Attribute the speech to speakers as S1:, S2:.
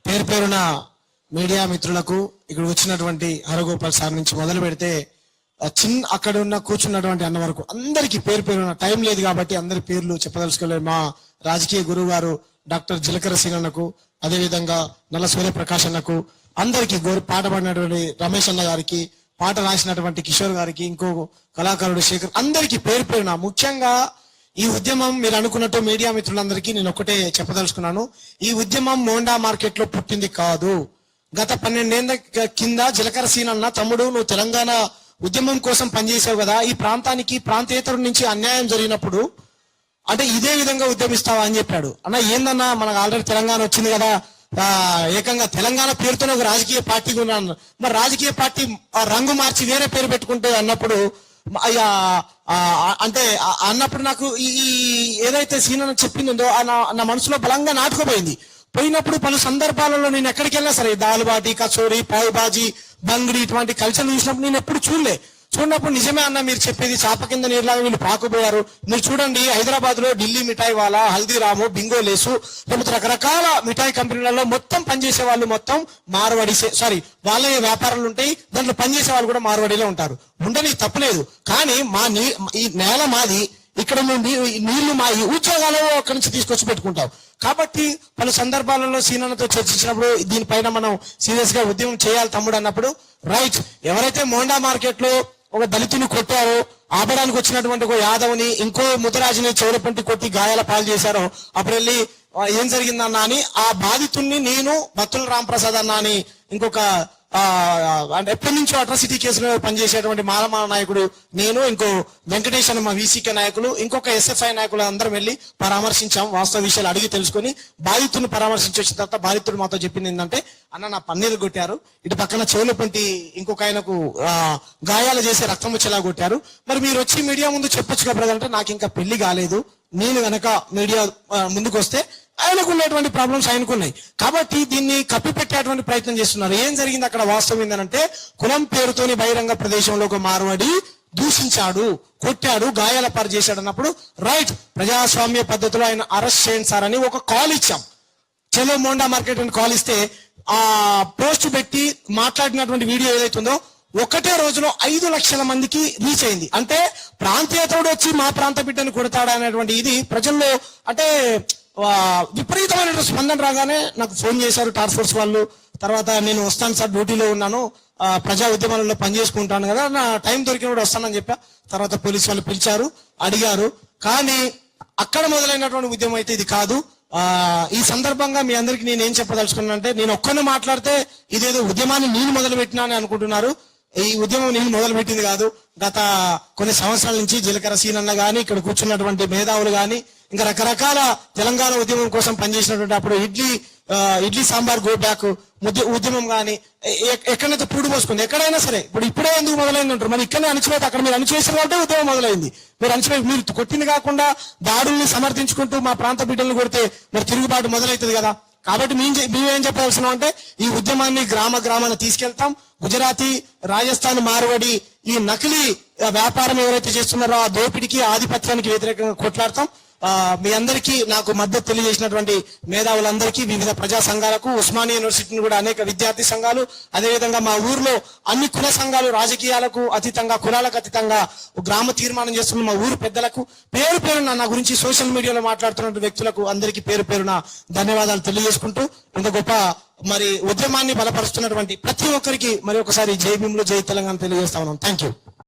S1: పేరు పేరున మీడియా మిత్రులకు ఇక్కడ వచ్చినటువంటి హరగోపాల్ సార్ నుంచి మొదలు పెడితే అక్కడ ఉన్న కూర్చున్నటువంటి అన్న వరకు అందరికీ పేరు పేరున టైం లేదు కాబట్టి అందరి పేర్లు చెప్పదలుచుకోలేదు. మా రాజకీయ గురువు గారు డాక్టర్ జిలకర సింగన్నకు, అదేవిధంగా నల్ల సూర్యప్రకాష్ అన్నకు, అందరికీ పాట పాడినటువంటి రమేష్ అన్న గారికి, పాట రాసినటువంటి కిషోర్ గారికి, ఇంకో కళాకారుడు శేఖర్, అందరికీ పేరు పేరున. ముఖ్యంగా ఈ ఉద్యమం మీరు అనుకున్నట్టు మీడియా మిత్రులందరికీ నేను ఒకటే చెప్పదలుచుకున్నాను. ఈ ఉద్యమం మోండా మార్కెట్ లో పుట్టింది కాదు. గత 12 ఏళ్ల కింద జిలకర సీనన్న, తమ్ముడు నువ్వు తెలంగాణ ఉద్యమం కోసం పనిచేసావు కదా, ఈ ప్రాంతానికి ప్రాంతేతరుల నుంచి అన్యాయం జరిగినప్పుడు అంటే ఇదే విధంగా ఉద్యమిస్తావా అని చెప్పాడు. అన్న ఏందన్నా, మనకు ఆల్రెడీ తెలంగాణ వచ్చింది కదా, ఏకంగా తెలంగాణ పేరుతోనే ఒక రాజకీయ పార్టీ ఉన్నాను, మరి రాజకీయ పార్టీ రంగు మార్చి వేరే పేరు పెట్టుకుంటే అన్నప్పుడు అంటే అన్నప్పుడు నాకు ఈ ఏదైతే సీనన్న చెప్పిందో నా మనసులో బలంగా నాటుకుపోయింది. పోయినప్పుడు పలు సందర్భాలలో నేను ఎక్కడికి వెళ్ళినా సరే దాల్బాటి, కచోరీ, పావు బాజీ, బంగిడి ఇటువంటి కల్చర్ చూసినప్పుడు నేను ఎప్పుడు చూడనప్పుడు నిజమే అన్న మీరు చెప్పేది, చాప కింద నీరులాగా వీళ్ళు పాకుపోయారు. మీరు చూడండి, హైదరాబాద్ లో ఢిల్లీ మిఠాయి వాలా, హల్దీరాము, బింగో లేసు, లేకపోతే రకరకాల మిఠాయి కంపెనీలలో మొత్తం పనిచేసే వాళ్ళు మొత్తం మార్వాడీసే, సారీ వాళ్ళ వ్యాపారాలు ఉంటాయి, దాంట్లో పనిచేసే వాళ్ళు కూడా మార్వాడీలో ఉంటారు. ఉండని తప్పలేదు, కానీ ఈ నేల మాది, ఇక్కడ నుండి నీళ్లు మాయి, ఉద్యోగాలు అక్కడి నుంచి తీసుకొచ్చి పెట్టుకుంటాం. కాబట్టి పలు సందర్భాలలో సీనన్నతో చర్చించినప్పుడు దీనిపైన మనం సీరియస్ గా ఉద్యమం చేయాలి తమ్ముడు అన్నప్పుడు, రైట్, ఎవరైతే మోండా మార్కెట్ లో ఒక దళితుని కొట్టారో, ఆపడానికి వచ్చినటువంటి ఒక యాదవ్ని, ఇంకో ముతరాజుని చెవులపంటి కొట్టి గాయాల పాలు చేశారో, అప్పుడు వెళ్ళి ఏం జరిగిందన్నా అని ఆ బాధితుణ్ణి నేను, బత్తుల రాంప్రసాద్ అన్న అని ఇంకొక అంటే ఎప్పటి నుంచో అట్రాసిటీ కేసులో పనిచేసేటువంటి మాలమా నాయకుడు, నేను, ఇంకో వెంకటేష్ అని మా వీసీకే నాయకులు, ఇంకొక ఎస్ఎఫ్ఐ నాయకులు అందరం వెళ్ళి పరామర్శించాం. వాస్తవ విషయాలు అడిగి తెలుసుకొని బాధితుడిని పరామర్శించి వచ్చిన తర్వాత బాధితుడు మాతో చెప్పింది ఏంటంటే, అన్న నా పన్నీరు కొట్టారు, ఇటు పక్కన చెవులపంటి ఇంకొక ఆయనకు గాయాలు చేసి రక్తం వచ్చేలా కొట్టారు, మరి మీరు వచ్చి మీడియా ముందు చెప్పొచ్చు కదా అంటే, నాకు ఇంకా పెళ్లి కాలేదు, నేను గనక మీడియా ముందుకు వస్తే ఆయనకు ఉన్నటువంటి ప్రాబ్లమ్స్ ఆయనకున్నాయి, కాబట్టి దీన్ని కప్పిపెట్టేటువంటి ప్రయత్నం చేస్తున్నారు. ఏం జరిగింది అక్కడ వాస్తవం ఏంటంటే, కులం పేరుతోని బహిరంగ ప్రదేశంలో ఒక మార్వాడి దూషించాడు, కొట్టాడు, గాయాల పాలు చేశాడు అన్నప్పుడు, రైట్, ప్రజాస్వామ్య పద్ధతిలో ఆయన అరెస్ట్ చేయండి సార్ అని ఒక కాల్ ఇచ్చాం. చెలో మోండా మార్కెట్ అని కాల్ ఇస్తే ఆ పోస్ట్ పెట్టి మాట్లాడినటువంటి వీడియో ఏదైతుందో ఒకటే రోజులో 5 లక్షల మందికి రీచ్ అయింది. అంటే ప్రాంతీయతోడు వచ్చి మా ప్రాంత బిడ్డను కొడతాడు అనేటువంటి ఇది ప్రజల్లో అంటే విపరీతమైన స్పందన రాగానే నాకు ఫోన్ చేశారు టాస్క్ ఫోర్స్ వాళ్ళు. తర్వాత నేను వస్తాను సార్, డ్యూటీలో ఉన్నాను, ప్రజా ఉద్యమాలలో పనిచేసుకుంటాను కదా, నా టైం దొరికినప్పుడు వస్తానని చెప్పా. తర్వాత పోలీసు వాళ్ళు పిలిచారు, అడిగారు, కానీ అక్కడ మొదలైనటువంటి ఉద్యమం అయితే ఇది కాదు. ఈ సందర్భంగా మీ అందరికి నేను ఏం చెప్పదలుచుకున్నానంటే, నేను ఒక్కరిని మాట్లాడితే ఇదేదో ఉద్యమాన్ని నేను మొదలు పెట్టినా అని అనుకుంటున్నారు. ఈ ఉద్యమం నేను మొదలుపెట్టింది కాదు. గత కొన్ని సంవత్సరాల నుంచి జిలకర సీనన్న గాని, ఇక్కడ కూర్చున్నటువంటి మేధావులు గాని, ఇంకా రకరకాల తెలంగాణ ఉద్యమం కోసం పనిచేసినటువంటి అప్పుడు ఇడ్లీ సాంబార్ గో బ్యాక్ ఉద్యమం కానీ ఎక్కడైతే పూడు పోసుకుంది, ఎక్కడైనా సరే ఇప్పుడే ఎందుకు మొదలైంది అంటారు, మరి ఇక్కడనే అణచివేత, అక్కడ మీరు అణచివేసిన కాబట్టి ఉద్యమం మొదలైంది. మీరు కొట్టింది కాకుండా దాడుల్ని సమర్థించుకుంటూ మా ప్రాంత బిడ్డలను కొడితే మరి తిరుగుబాటు మొదలవుతుంది కదా. కాబట్టి మేమేం చెప్పాల్సిన అంటే, ఈ ఉద్యమాన్ని గ్రామాన తీసుకెళ్తాం. గుజరాతీ, రాజస్థాన్, మార్వాడి ఈ నకిలీ వ్యాపారం ఎవరైతే చేస్తున్నారో ఆ దోపిడికి, ఆధిపత్యానికి వ్యతిరేకంగా కొట్లాడతాం. మీ అందరికీ నాకు మద్దతు తెలియజేసినటువంటి మేధావులందరికీ, వివిధ ప్రజా సంఘాలకు, ఉస్మానియా యూనివర్సిటీని కూడా అనేక విద్యార్థి సంఘాలు, అదేవిధంగా మా ఊర్లో అన్ని కుల సంఘాలు, రాజకీయాలకు అతీతంగా, కులాలకు అతీతంగా గ్రామ తీర్మానం చేస్తున్న మా ఊరు పెద్దలకు, పేరు పేరున నా గురించి సోషల్ మీడియాలో మాట్లాడుతున్న వ్యక్తులకు అందరికీ పేరు పేరున ధన్యవాదాలు తెలియజేసుకుంటూ, ఇంత గొప్ప మరి ఉద్యమాన్ని బలపరుస్తున్నటువంటి ప్రతి ఒక్కరికి మరి ఒకసారి జై భీములు, జై తెలంగాణ తెలియజేస్తా ఉన్నాం. Thank you.